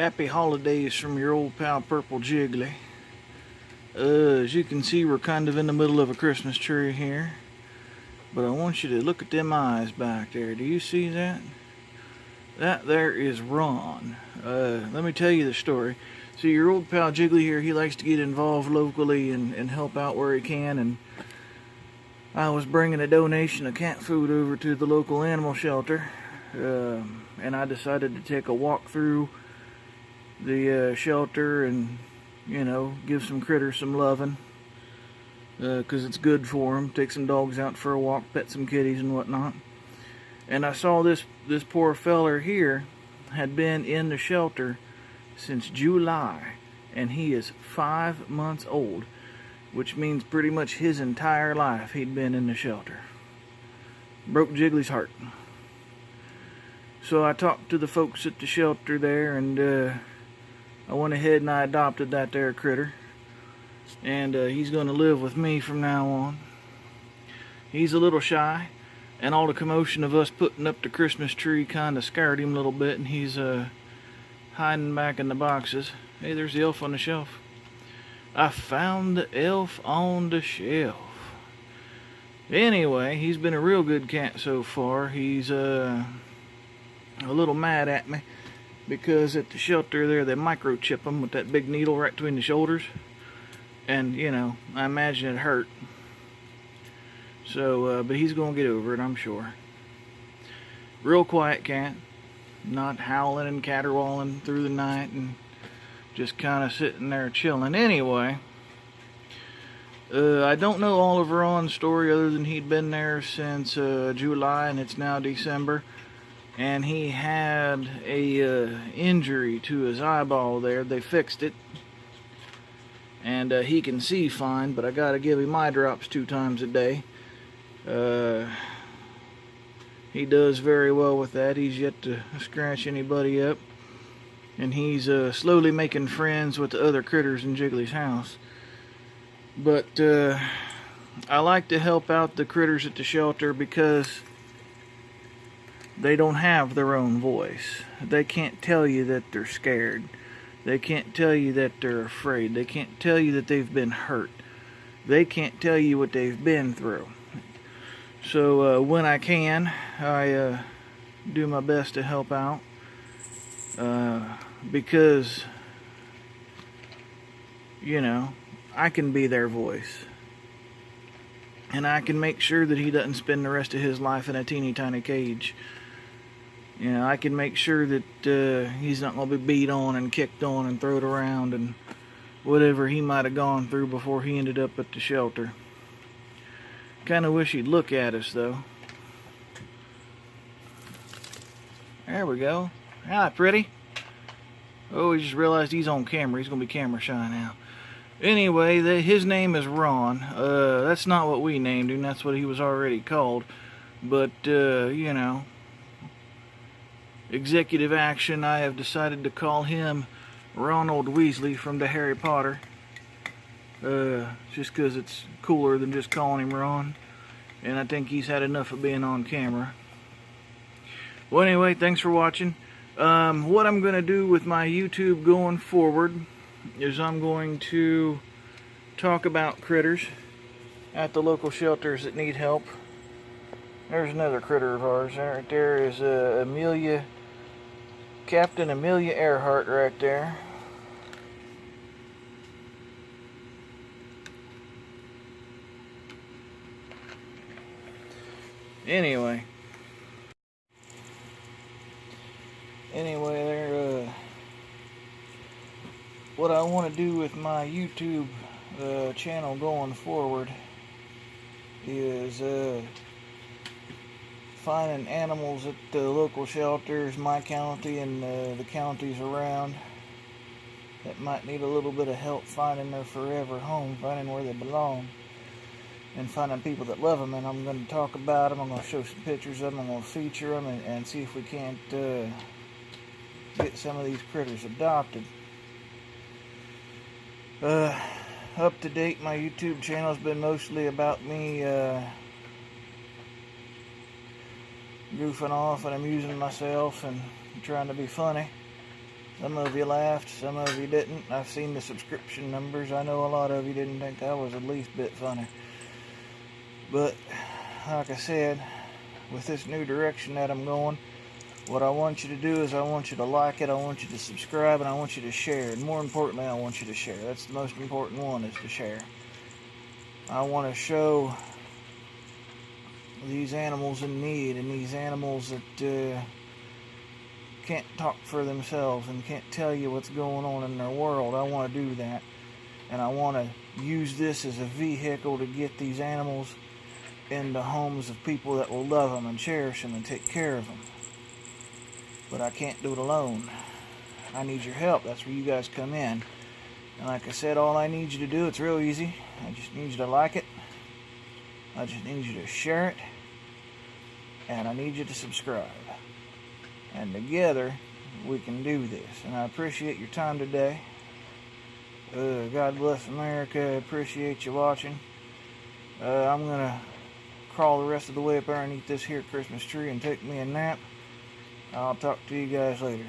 Happy holidays from your old pal Purple Jiggly. As you can see, we're kind of in the middle of a Christmas tree here. But I want you to look at them eyes back there. Do you see that? That there is Ron. Let me tell you the story. See, your old pal Jiggly here, he likes to get involved locally and help out where he can. And I was bringing a donation of cat food over to the local animal shelter. And I decided to take a walk through the shelter and, you know, give some critters some loving. Because it's good for them. Take some dogs out for a walk, pet some kitties and whatnot. And I saw this poor feller here had been in the shelter since July, and he is 5 months old, which means pretty much his entire life he'd been in the shelter. Broke Jiggly's heart. So I talked to the folks at the shelter there, and I went ahead and I adopted that there critter. And he's going to live with me from now on. He's a little shy, and all the commotion of us putting up the Christmas tree kind of scared him a little bit, and he's hiding back in the boxes. Hey, there's the elf on the shelf. I found the elf on the shelf. Anyway, he's been a real good cat so far. He's a little mad at me because at the shelter there they microchip him with that big needle right between the shoulders. And, you know, I imagine it hurt. So, but he's going to get over it, I'm sure. Real quiet cat. Not howling and caterwauling through the night and just kind of sitting there chilling. Anyway, I don't know all of Ron's story other than he'd been there since July and it's now December. And he had a injury to his eyeball there. They fixed it. And he can see fine, but I gotta give him eye drops 2 times a day. He does very well with that. He's yet to scratch anybody up. And he's slowly making friends with the other critters in Jiggly's house. But I like to help out the critters at the shelter because they don't have their own voice. They can't tell you that they're scared. They can't tell you that they're afraid. They can't tell you that they've been hurt. They can't tell you what they've been through. So when I can, I do my best to help out. Because, you know, I can be their voice. And I can make sure that he doesn't spend the rest of his life in a teeny tiny cage. You know, I can make sure that he's not going to be beat on and kicked on and thrown around and whatever he might have gone through before he ended up at the shelter. Kind of wish he'd look at us, though. There we go. Hi, pretty. Oh, he just realized he's on camera. He's going to be camera shy now. Anyway, his name is Ron. That's not what we named him. That's what he was already called. But, you know, executive action, I have decided to call him Ronald Weasley from the Harry Potter. Just because it's cooler than just calling him Ron. And I think he's had enough of being on camera. Well, anyway, thanks for watching. What I'm going to do with my YouTube going forward is I'm going to talk about critters at the local shelters that need help. There's another critter of ours. Right there is Captain Amelia Earhart right there. Anyway, there. What I want to do with my YouTube channel going forward is finding animals at the local shelters, my county and the counties around that might need a little bit of help finding their forever home, finding where they belong, and finding people that love them. And I'm going to talk about them. I'm going to show some pictures of them. I'm going to feature them and see if we can't get some of these critters adopted. Up to date, my YouTube channel has been mostly about me goofing off and amusing myself and trying to be funny. Some of you laughed, some of you didn't. I've seen the subscription numbers. I know a lot of you didn't think I was the least bit funny. But, like I said, with this new direction that I'm going, what I want you to do is I want you to like it, I want you to subscribe, and I want you to share. And more importantly, I want you to share. That's the most important one, is to share. I want to show these animals in need and these animals that can't talk for themselves and can't tell you what's going on in their world. I want to do that. And I want to use this as a vehicle to get these animals into homes of people that will love them and cherish them and take care of them. But I can't do it alone. I need your help. That's where you guys come in. And like I said, all I need you to do, it's real easy. I just need you to like it. I just need you to share it. And I need you to subscribe. And together, we can do this. And I appreciate your time today. God bless America. I appreciate you watching. I'm going to crawl the rest of the way up underneath this here Christmas tree and take me a nap. I'll talk to you guys later.